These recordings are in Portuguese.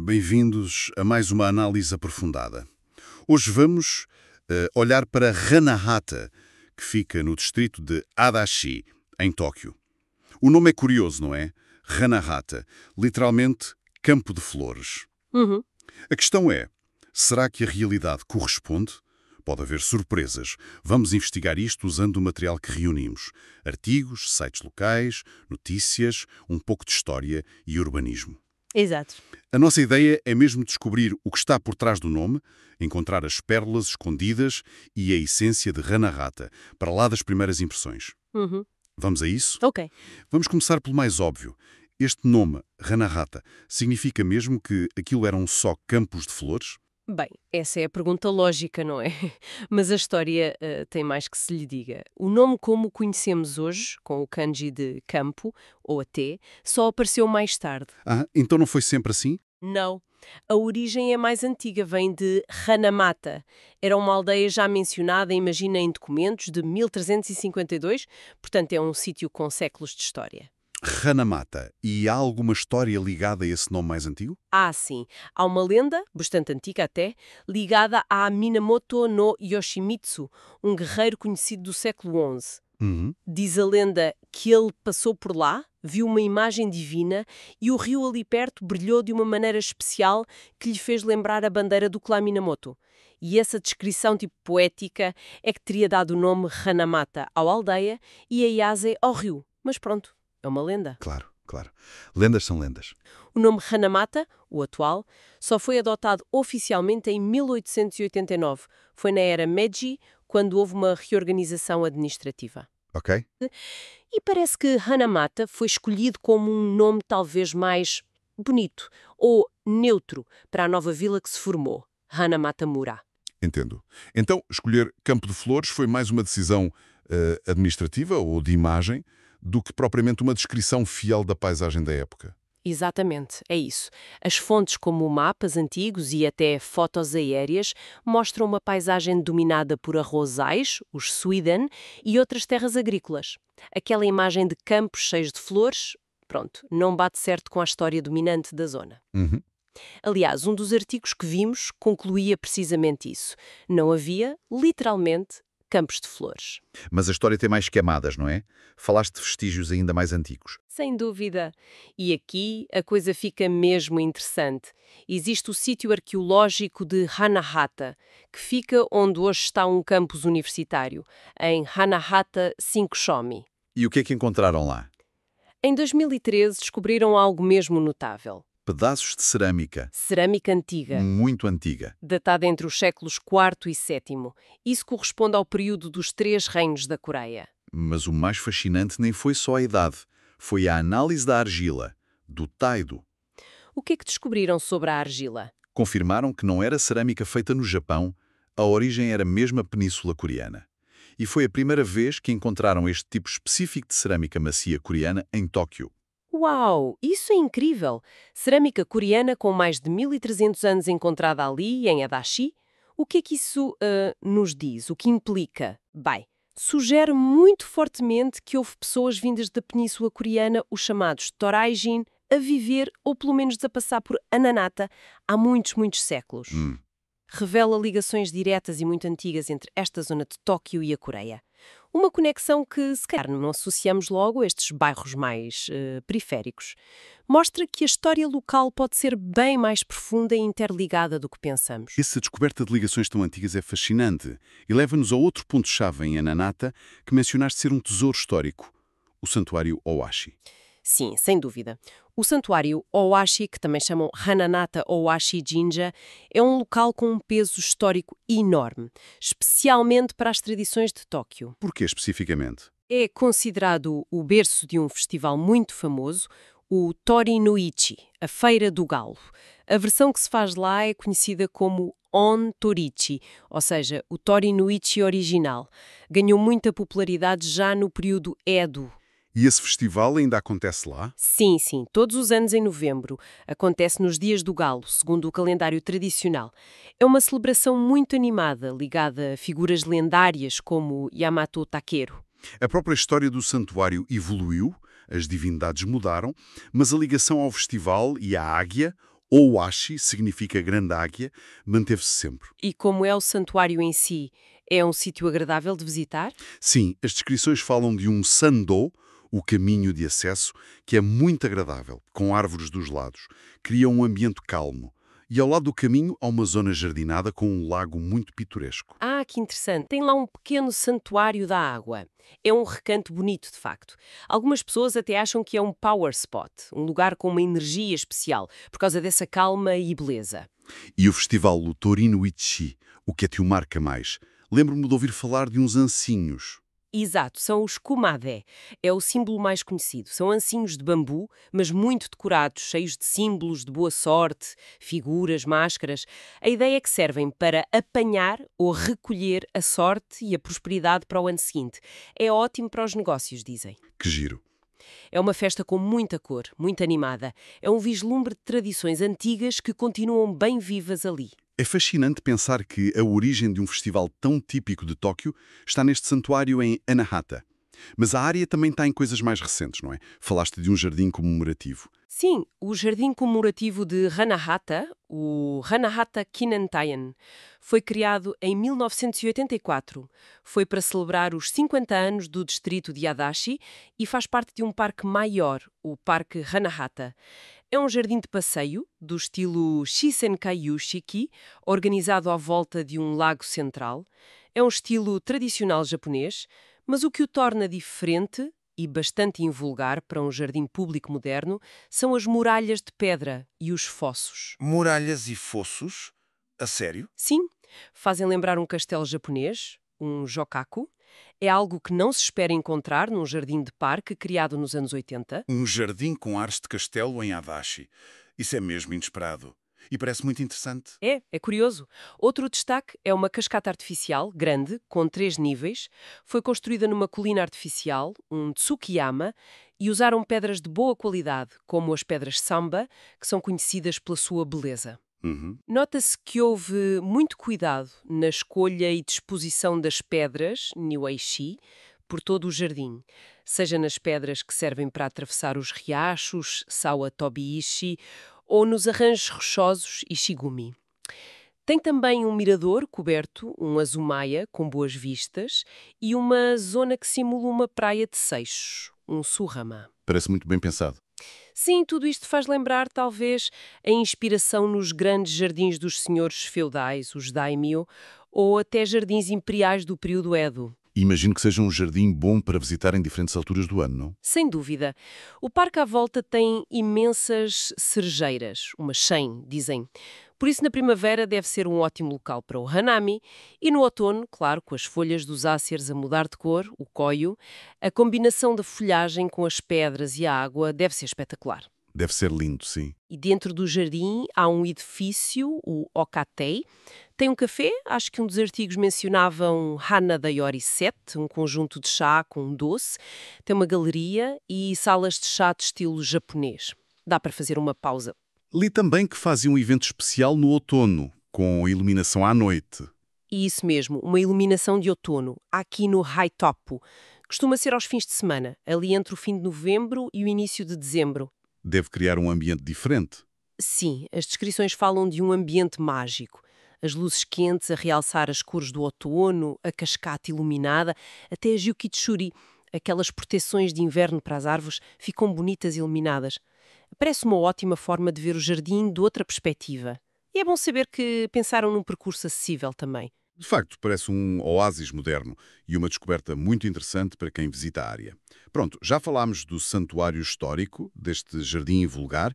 bem-vindos a mais uma análise aprofundada. Hoje vamos olhar para Hanahata, que fica no distrito de Adachi, em Tóquio. O nome é curioso, não é? Hanahata, literalmente campo de flores. A questão é, será que a realidade corresponde? Pode haver surpresas. Vamos investigar isto usando o material que reunimos. Artigos, sites locais, notícias, um pouco de história e urbanismo. Exato. A nossa ideia é mesmo descobrir o que está por trás do nome, encontrar as pérolas escondidas e a essência de Hanahata, para lá das primeiras impressões. Vamos a isso? Ok. Vamos começar pelo mais óbvio. Este nome, Hanahata, significa mesmo que aquilo eram só campos de flores? Bem, essa é a pergunta lógica, não é? Mas a história tem mais que se lhe diga. O nome como o conhecemos hoje, com o kanji de campo, ou até, só apareceu mais tarde. Ah, então não foi sempre assim? Não. A origem é mais antiga, vem de Hanamata. Era uma aldeia já mencionada, imagina, em documentos de 1352, portanto é um sítio com séculos de história. Hanamata. E há alguma história ligada a esse nome mais antigo? Sim. Há uma lenda, bastante antiga até, ligada a Minamoto no Yoshimitsu, um guerreiro conhecido do século XI. Diz a lenda que ele passou por lá, viu uma imagem divina e o rio ali perto brilhou de uma maneira especial que lhe fez lembrar a bandeira do clã Minamoto. E essa descrição tipo poética é que teria dado o nome Hanamata à aldeia e a Yase ao rio. Mas pronto, é uma lenda. Claro, claro. Lendas são lendas. O nome Hanamata, o atual, só foi adotado oficialmente em 1889. Foi na era Meiji, quando houve uma reorganização administrativa. Ok? E parece que Hanamata foi escolhido como um nome talvez mais bonito ou neutro para a nova vila que se formou, Hanamata-mura. Entendo. Então, escolher Campo de Flores foi mais uma decisão administrativa ou de imagem do que propriamente uma descrição fiel da paisagem da época. Exatamente, é isso. As fontes como mapas antigos e até fotos aéreas mostram uma paisagem dominada por arrozais, os suiden, e outras terras agrícolas. Aquela imagem de campos cheios de flores, pronto, não bate certo com a história dominante da zona. Aliás, um dos artigos que vimos concluía precisamente isso. Não havia, literalmente, campos de flores. Mas a história tem mais camadas, não é? Falaste de vestígios ainda mais antigos. Sem dúvida. E aqui a coisa fica mesmo interessante. Existe o sítio arqueológico de Hanahata, que fica onde hoje está um campus universitário, em Hanahata Shinkoshomi. E o que é que encontraram lá? Em 2013 descobriram algo mesmo notável. Pedaços de cerâmica. Cerâmica antiga, Muito antiga. datada entre os séculos IV e VII. Isso corresponde ao período dos 3 reinos da Coreia. Mas o mais fascinante nem foi só a idade. Foi a análise da argila, do taido. O que é que descobriram sobre a argila? Confirmaram que não era cerâmica feita no Japão, a origem era mesmo a Península Coreana. E foi a primeira vez que encontraram este tipo específico de cerâmica macia coreana em Tóquio. Uau, isso é incrível! Cerâmica coreana com mais de 1300 anos encontrada ali, em Adachi? O que é que isso nos diz? O que implica? Bem, sugere muito fortemente que houve pessoas vindas da Península Coreana, os chamados Toraijin, a viver ou pelo menos a passar por Hanamata há muitos séculos. Revela ligações diretas e muito antigas entre esta zona de Tóquio e a Coreia. Uma conexão que, se calhar, não associamos logo a estes bairros mais periféricos. Mostra que a história local pode ser bem mais profunda e interligada do que pensamos. Essa descoberta de ligações tão antigas é fascinante e leva-nos a outro ponto-chave em Hanamata que mencionaste ser um tesouro histórico, o Santuário Owashi. Sim, sem dúvida. O santuário Owashi, que também chamam Hananata Owashi Jinja, é um local com um peso histórico enorme, especialmente para as tradições de Tóquio. Por que especificamente? É considerado o berço de um festival muito famoso, o Tori no Ichi, a Feira do Galo. A versão que se faz lá é conhecida como On Torichi, ou seja, o Tori no Ichi original. Ganhou muita popularidade já no período Edo. E esse festival ainda acontece lá? Sim, todos os anos em novembro. Acontece nos Dias do Galo, segundo o calendário tradicional. É uma celebração muito animada, ligada a figuras lendárias como Yamato Takeru. A própria história do santuário evoluiu, as divindades mudaram, mas a ligação ao festival e à águia Owashi significa grande águia, manteve-se sempre. E como é o santuário em si? É um sítio agradável de visitar? Sim, as descrições falam de um sandô, o caminho de acesso, que é muito agradável, com árvores dos lados. Cria um ambiente calmo. E ao lado do caminho há uma zona jardinada com um lago muito pitoresco. Ah, que interessante. Tem lá um pequeno santuário da água. É um recanto bonito, de facto. Algumas pessoas até acham que é um power spot, um lugar com uma energia especial, por causa dessa calma e beleza. E o festival o Torino Ichi, o que é que o marca mais? Lembro-me de ouvir falar de uns ancinhos. Exato, são os kumadé. É o símbolo mais conhecido. São ancinhos de bambu, mas muito decorados, cheios de símbolos de boa sorte, figuras, máscaras. A ideia é que servem para apanhar ou recolher a sorte e a prosperidade para o ano seguinte. É ótimo para os negócios, dizem. Que giro. É uma festa com muita cor, muito animada. É um vislumbre de tradições antigas que continuam bem vivas ali. É fascinante pensar que a origem de um festival tão típico de Tóquio está neste santuário em Anahata. Mas a área também está em coisas mais recentes, não é? Falaste de um jardim comemorativo. Sim, o jardim comemorativo de Hanahata, o Hanahata Kinantayan, foi criado em 1984. Foi para celebrar os 50 anos do distrito de Adachi e faz parte de um parque maior, o Parque Hanahata. É um jardim de passeio, do estilo Shisenkaiyu Shiki, organizado à volta de um lago central. É um estilo tradicional japonês, mas o que o torna diferente e bastante invulgar para um jardim público moderno são as muralhas de pedra e os fossos. Muralhas e fossos? A sério? Sim, fazem lembrar um castelo japonês, um jokaku. É algo que não se espera encontrar num jardim de parque criado nos anos 80. Um jardim com ares de castelo em Adachi. Isso é mesmo inesperado. E parece muito interessante. É curioso. Outro destaque é uma cascata artificial, grande, com 3 níveis. Foi construída numa colina artificial, um Tsukiyama, e usaram pedras de boa qualidade, como as pedras samba, que são conhecidas pela sua beleza. Nota-se que houve muito cuidado na escolha e disposição das pedras, Niueishi, por todo o jardim, seja nas pedras que servem para atravessar os riachos, Sawa Tobiishi, ou nos arranjos rochosos Ishigumi. Tem também um mirador coberto, um azumaya com boas vistas, e uma zona que simula uma praia de seixos, um surama. Parece muito bem pensado. Sim, tudo isto faz lembrar, talvez, a inspiração nos grandes jardins dos senhores feudais, os daimyo, ou até jardins imperiais do período Edo. Imagino que seja um jardim bom para visitar em diferentes alturas do ano, não? Sem dúvida. O parque à volta tem imensas cerejeiras, umas 100, dizem. Por isso, na primavera deve ser um ótimo local para o hanami e no outono, claro, com as folhas dos áceres a mudar de cor, o koyo, a combinação da folhagem com as pedras e a água deve ser espetacular. Deve ser lindo, sim. E dentro do jardim há um edifício, o Okatei. Tem um café, acho que um dos artigos mencionava um Hana Daiori Set, um conjunto de chá com um doce. Tem uma galeria e salas de chá de estilo japonês. Dá para fazer uma pausa. Li também que fazia um evento especial no outono, com iluminação à noite. E isso mesmo, uma iluminação de outono, aqui no Haitopu. Costuma ser aos fins de semana, ali entre o fim de novembro e o início de dezembro. Deve criar um ambiente diferente. Sim, as descrições falam de um ambiente mágico. As luzes quentes a realçar as cores do outono, a cascata iluminada, até a Jukitsuri, aquelas proteções de inverno para as árvores, ficam bonitas e iluminadas. Parece uma ótima forma de ver o jardim de outra perspectiva. E é bom saber que pensaram num percurso acessível também. De facto, parece um oásis moderno e uma descoberta muito interessante para quem visita a área. Pronto, já falámos do santuário histórico, deste jardim invulgar.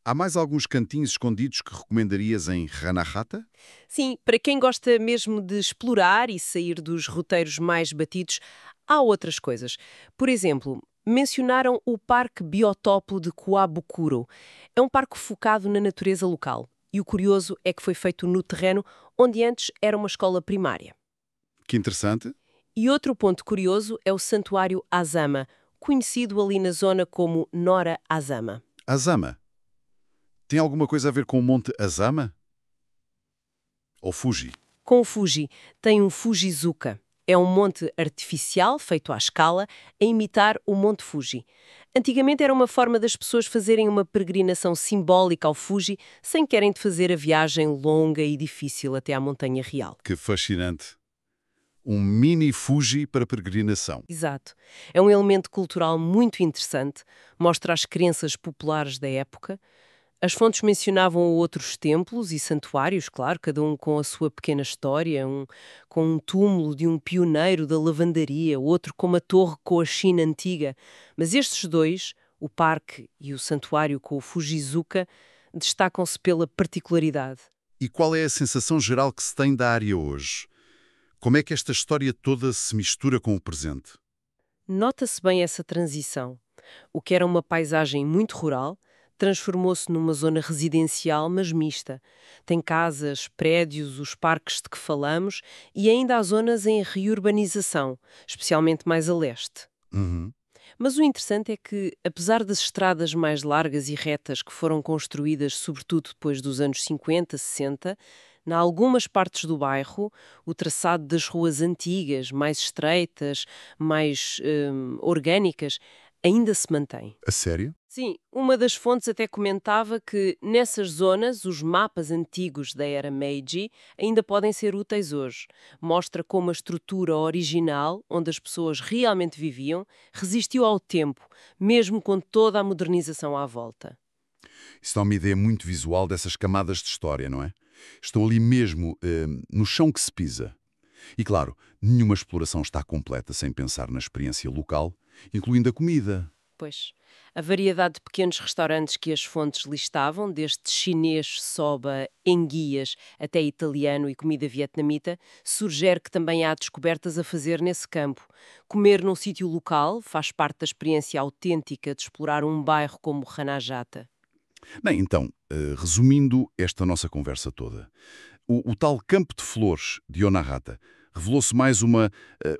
Há mais alguns cantinhos escondidos que recomendarias em Hanahata? Sim, para quem gosta mesmo de explorar e sair dos roteiros mais batidos, há outras coisas. Por exemplo, mencionaram o Parque Biotopo de Kuabukuro. É um parque focado na natureza local. E o curioso é que foi feito no terreno onde antes era uma escola primária. Que interessante. E outro ponto curioso é o Santuário Azama, conhecido ali na zona como Nora Azama. Azama. Tem alguma coisa a ver com o Monte Azama? Ou Fuji? Com o Fuji, tem um Fujizuka. É um monte artificial feito à escala a imitar o Monte Fuji. Antigamente era uma forma das pessoas fazerem uma peregrinação simbólica ao Fuji sem querem de fazer a viagem longa e difícil até à Montanha Real. Que fascinante. Um mini Fuji para peregrinação. Exato. É um elemento cultural muito interessante, mostra as crenças populares da época. As fontes mencionavam outros templos e santuários, claro, cada um com a sua pequena história, com um túmulo de um pioneiro da lavandaria, outro com uma torre com a China antiga. Mas estes dois, o parque e o santuário com o Fujizuka, destacam-se pela particularidade. E qual é a sensação geral que se tem da área hoje? Como é que esta história toda se mistura com o presente? Nota-se bem essa transição. O que era uma paisagem muito rural transformou-se numa zona residencial, mas mista. Tem casas, prédios, os parques de que falamos e ainda há zonas em reurbanização, especialmente mais a leste. Uhum. Mas o interessante é que, apesar das estradas mais largas e retas que foram construídas sobretudo depois dos anos 50, 60, em algumas partes do bairro, o traçado das ruas antigas, mais estreitas, mais orgânicas, ainda se mantém. A sério? Sim, uma das fontes até comentava que nessas zonas os mapas antigos da era Meiji ainda podem ser úteis hoje. Mostra como a estrutura original, onde as pessoas realmente viviam, resistiu ao tempo, mesmo com toda a modernização à volta. Isso dá uma ideia muito visual dessas camadas de história, não é? Estão ali mesmo, no chão que se pisa. E claro, nenhuma exploração está completa sem pensar na experiência local, incluindo a comida. Pois, a variedade de pequenos restaurantes que as fontes listavam, desde chinês, soba, enguias, até italiano e comida vietnamita, sugere que também há descobertas a fazer nesse campo. Comer num sítio local faz parte da experiência autêntica de explorar um bairro como Hanajata. Bem, então, resumindo esta nossa conversa toda, o tal campo de flores de Onahata revelou-se mais uma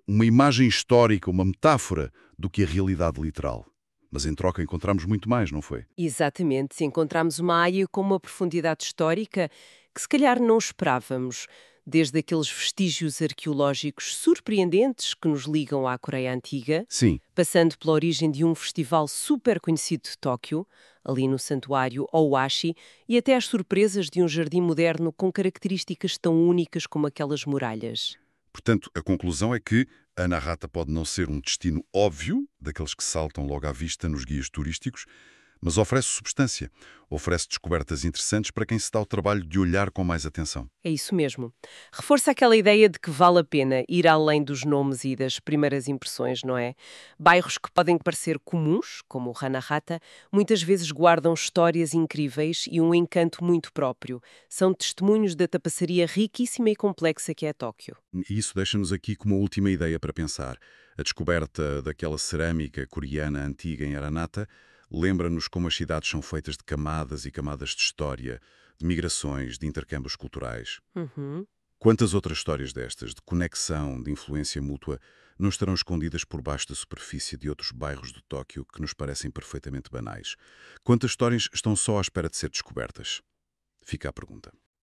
imagem histórica, uma metáfora, do que a realidade literal. Mas em troca encontramos muito mais, não foi? Exatamente, se encontramos uma área com uma profundidade histórica que se calhar não esperávamos, desde aqueles vestígios arqueológicos surpreendentes que nos ligam à Coreia Antiga, Sim. passando pela origem de um festival super conhecido de Tóquio, ali no santuário Owashi, e até às surpresas de um jardim moderno com características tão únicas como aquelas muralhas. Portanto, a conclusão é que Anahata pode não ser um destino óbvio, daqueles que saltam logo à vista nos guias turísticos, mas oferece substância, oferece descobertas interessantes para quem se dá o trabalho de olhar com mais atenção. É isso mesmo. Reforça aquela ideia de que vale a pena ir além dos nomes e das primeiras impressões, não é? Bairros que podem parecer comuns, como o Hanahata, muitas vezes guardam histórias incríveis e um encanto muito próprio. São testemunhos da tapaçaria riquíssima e complexa que é Tóquio. E isso deixa-nos aqui com uma última ideia para pensar. A descoberta daquela cerâmica coreana antiga em Aranata lembra-nos como as cidades são feitas de camadas e camadas de história, de migrações, de intercâmbios culturais. Quantas outras histórias destas, de conexão, de influência mútua, não estarão escondidas por baixo da superfície de outros bairros de Tóquio que nos parecem perfeitamente banais? Quantas histórias estão só à espera de ser descobertas? Fica a pergunta.